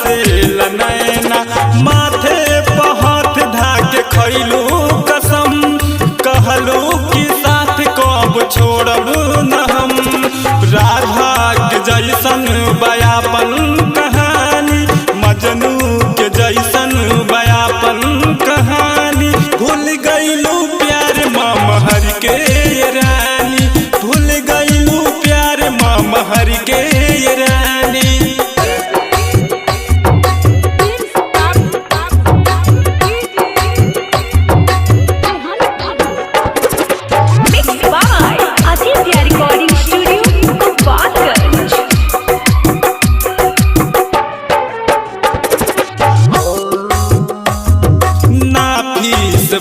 बरसेला नैना, माथे पर हाथ धाके खैलू कसम, कहलू कि साथ कब छोड़ब न हम। राधा के जैसन बयापन कहानी, मजनू के जैसन बयापन कहानी, भूल गईलू प्यार महर के रानी, भूल गईलू प्यार महर के रानी।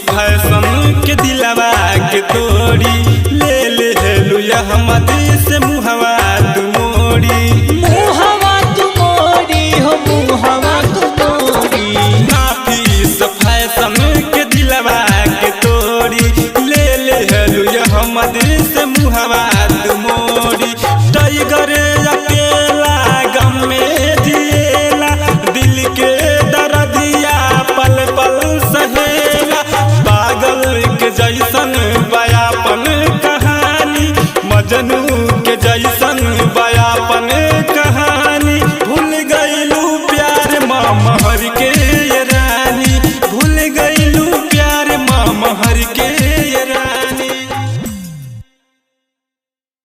फैशन के दिलवा के तोड़ी, ले ले हेलू अहमद से मुहवा तू मोड़ी, मुहवा तू मोड़ी हो मुहवा तू मोड़ी। नाफिस फैशन के दिलवा के तोड़ी, ले ले हेलू अहमद से मुहवा तू मोड़ी। टाइगर अकेला गम में जिएला, दिल के दर्दिया पल पल सहेला, पागल के जैसन बयापन कहानी, मजनू के जैसन